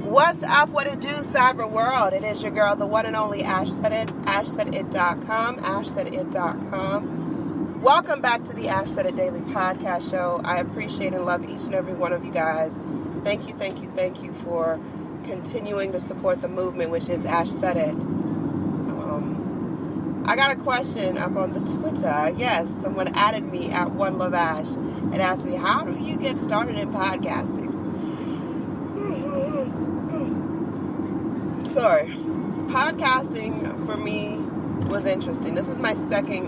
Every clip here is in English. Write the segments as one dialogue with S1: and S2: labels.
S1: What's up? What it do, cyber world? It is your girl, the one and only Ash Said It. AshSaidIt.com. AshSaidIt.com. Welcome back to the Ash Said It Daily Podcast Show. I appreciate and love each and every one of you guys. Thank you for continuing to support the movement, which is Ash Said It. I got a question up on the Twitter. Yes, someone added me at OneLoveAsh and asked me, how do you get started in podcasting? Sorry. Podcasting for me was interesting. This is my second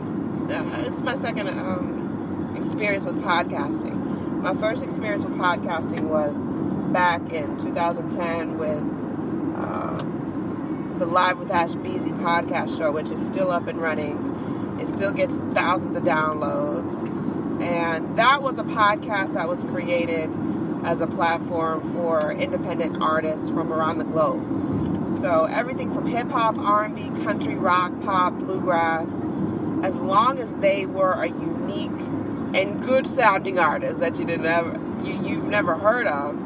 S1: experience with podcasting. My first experience with podcasting was back in 2010 with the Live with Ash Beasy podcast show, which is still up and running. It still gets thousands of downloads. And that was a podcast that was created as a platform for independent artists from around the globe. So everything from hip-hop, R&B, country, rock, pop, bluegrass, as long as they were a unique and good-sounding artist that you've never heard of,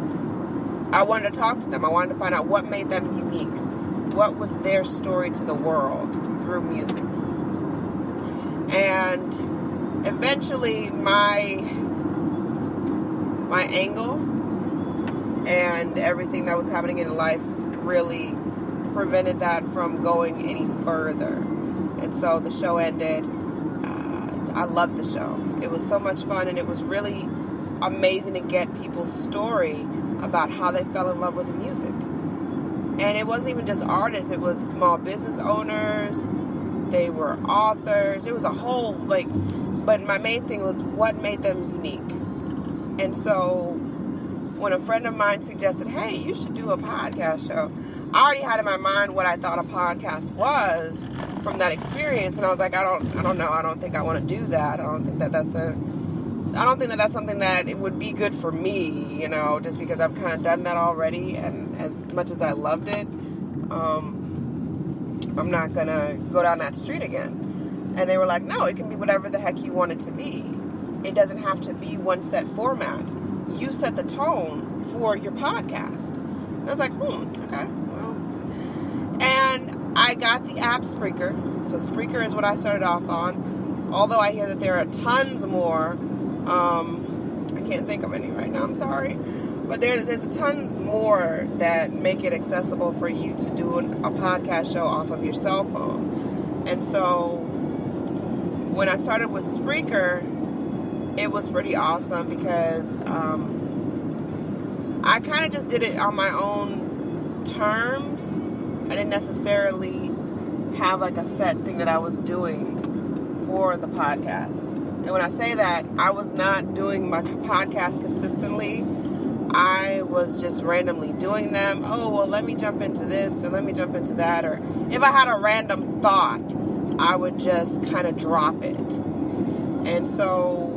S1: I wanted to talk to them. I wanted to find out what made them unique. What was their story to the world through music? And eventually my angle and everything that was happening in life really prevented that from going any further. And so the show ended. I loved the show. It was so much fun, and it was really amazing to get people's story about how they fell in love with the music. And it wasn't even just artists, it was small business owners, they were authors, it was a whole, but my main thing was what made them unique. And so when a friend of mine suggested, hey, you should do a podcast show, I already had in my mind what I thought a podcast was from that experience, and I was like, I don't know, I don't think I want to do that. I don't think that that's something that it would be good for me, just because I've kind of done that already, and as much as I loved it, I'm not going to go down that street again. And they were like, no, it can be whatever the heck you want it to be. It doesn't have to be one set format. You set the tone for your podcast. And I was like, okay, well. And I got the app Spreaker. So Spreaker is what I started off on. Although I hear that there are tons more. I can't think of any right now, I'm sorry. But there's tons more that make it accessible for you to do a podcast show off of your cell phone. And so when I started with Spreaker, it was pretty awesome because I kind of just did it on my own terms. I didn't necessarily have a set thing that I was doing for the podcast. And when I say that, I was not doing my podcast consistently. I was just randomly doing them. Oh, well, let me jump into this, or let me jump into that. Or if I had a random thought, I would just kind of drop it. And so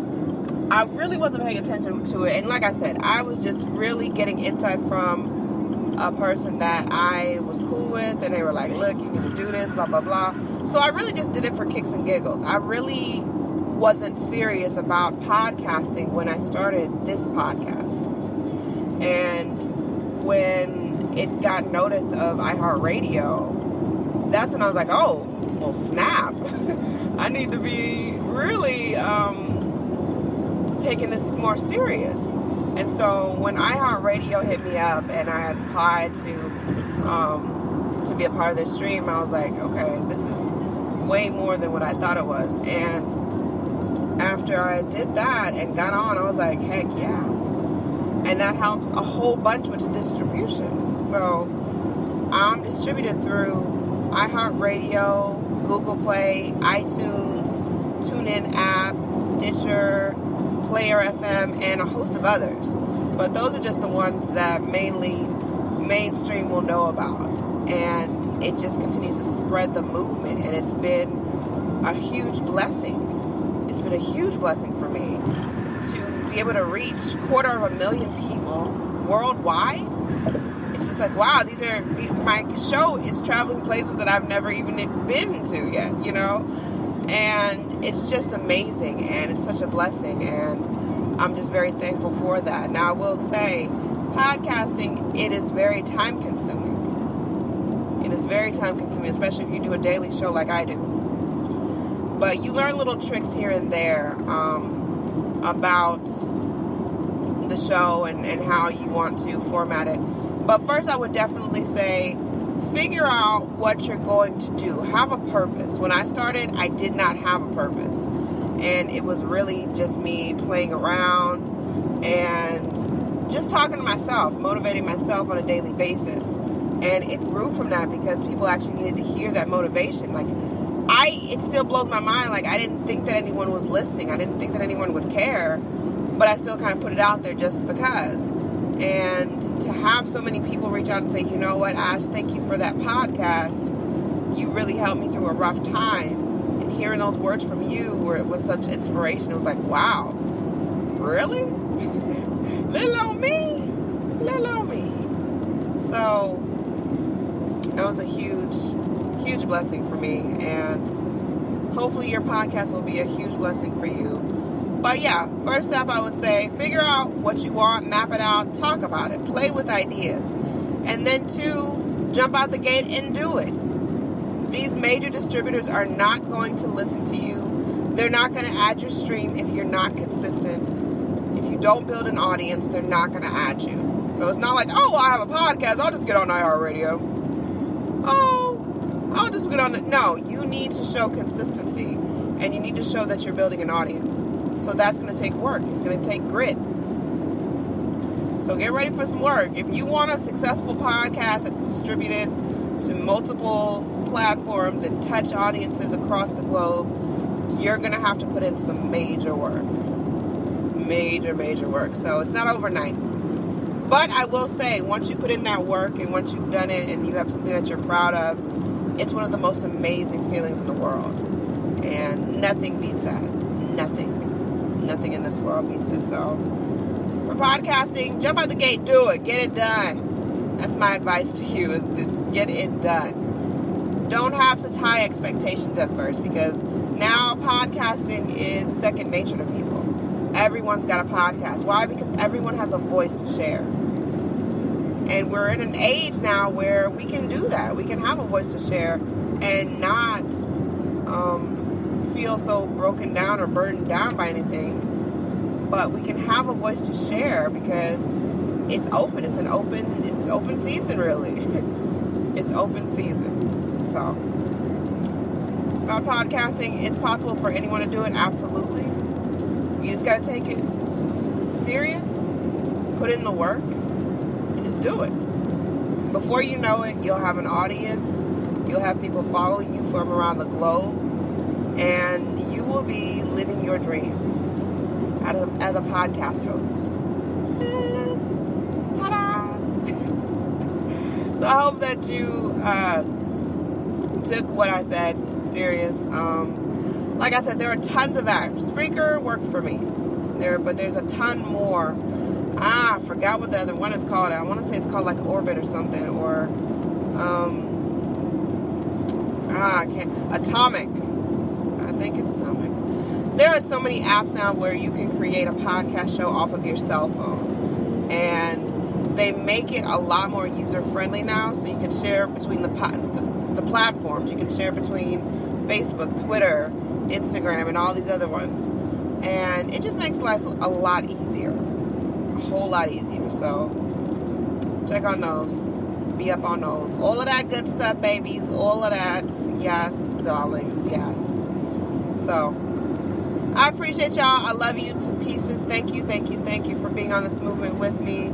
S1: I really wasn't paying attention to it. And like I said, I was just really getting insight from a person that I was cool with. And they were like, look, you need to do this, blah, blah, blah. So I really just did it for kicks and giggles. I really wasn't serious about podcasting when I started this podcast. And when it got notice of iHeartRadio, that's when I was like, oh, well, snap. I need to be really taking this more serious. And so when iHeartRadio hit me up and I had applied to be a part of their stream, I was like, okay, this is way more than what I thought it was. And after I did that and got on, I was like, heck yeah. And that helps a whole bunch with distribution. So I'm distributed through iHeartRadio, Google Play, iTunes, TuneIn app, Stitcher, Player FM, and a host of others. But those are just the ones that mainstream will know about. And it just continues to spread the movement. And it's been a huge blessing. It's been a huge blessing for me to be able to reach 250,000 people worldwide. It's just like, wow, my show is traveling places that I've never even been to yet, and it's just amazing, and it's such a blessing, and I'm just very thankful for that. Now I will say podcasting, it is very time consuming. It is very time consuming, especially if you do a daily show like I do. But you learn little tricks here and there about the show and how you want to format it. But first, I would definitely say, figure out what you're going to do. Have a purpose. When I started, I did not have a purpose. And it was really just me playing around and just talking to myself, motivating myself on a daily basis. And it grew from that because people actually needed to hear that motivation. Like, it still blows my mind. Like, I didn't think that anyone was listening. I didn't think that anyone would care. But I still kind of put it out there just because. And to have so many people reach out and say, you know what, Ash, thank you for that podcast. You really helped me through a rough time. And hearing those words from you, where it was such inspiration, it was like, wow, really? Little on me. Little on me. So that was a huge, huge blessing for me. And hopefully your podcast will be a huge blessing for you. But yeah, first step I would say, figure out what you want, map it out, talk about it, play with ideas. And then 2, jump out the gate and do it. These major distributors are not going to listen to you. They're not going to add your stream if you're not consistent. If you don't build an audience, they're not going to add you. So it's not like, oh, I have a podcast, I'll just get on iHeartRadio. Oh, I'll just get on it. No, you need to show consistency. And you need to show that you're building an audience. So that's going to take work. It's going to take grit. So get ready for some work. If you want a successful podcast that's distributed to multiple platforms and touch audiences across the globe, you're going to have to put in some major work. Major work. So it's not overnight. But I will say, once you put in that work and once you've done it and you have something that you're proud of, it's one of the most amazing feelings in the world. And nothing beats that. Nothing in this world beats it. So for podcasting, jump out the gate, do it. Get it done. That's my advice to you, is to get it done. Don't have such high expectations at first, because now podcasting is second nature to people. Everyone's got a podcast. Why? Because everyone has a voice to share. And we're in an age now where we can do that. We can have a voice to share and not feel so broken down or burdened down by anything, but we can have a voice to share because it's open. It's open season, really. It's open season. So about podcasting, it's possible for anyone to do it. Absolutely. You just got to take it serious, put in the work, and just do it. Before you know it, you'll have an audience. You'll have people following you from around the globe. And you will be living your dream as a podcast host. Ta-da! So I hope that you took what I said serious. Like I said, there are tons of apps. Spreaker worked for me. But there's a ton more. I forgot what the other one is called. I want to say it's called like Orbit or something. Or Atomic. I think it's Atomic. There are so many apps now where you can create a podcast show off of your cell phone. And they make it a lot more user-friendly now, so you can share between the platforms. You can share between Facebook, Twitter, Instagram, and all these other ones. And it just makes life a lot easier. A whole lot easier. So check on those. Be up on those. All of that good stuff, babies. All of that. Yes, darlings. Yes. So I appreciate y'all. I love you to pieces. Thank you for being on this movement with me.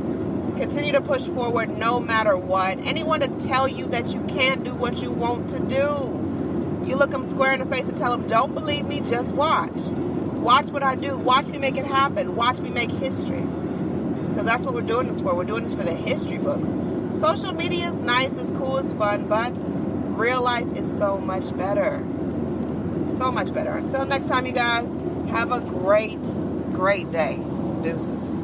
S1: Continue to push forward no matter what. Anyone to tell you that you can't do what you want to do, you look them square in the face and tell them, don't believe me, just watch. Watch what I do. Watch me make it happen. Watch me make history. Because that's what we're doing this for. We're doing this for the history books. Social media is nice, it's cool, it's fun, but real life is so much better. So much better. Until next time, you guys, have a great, great day. Deuces.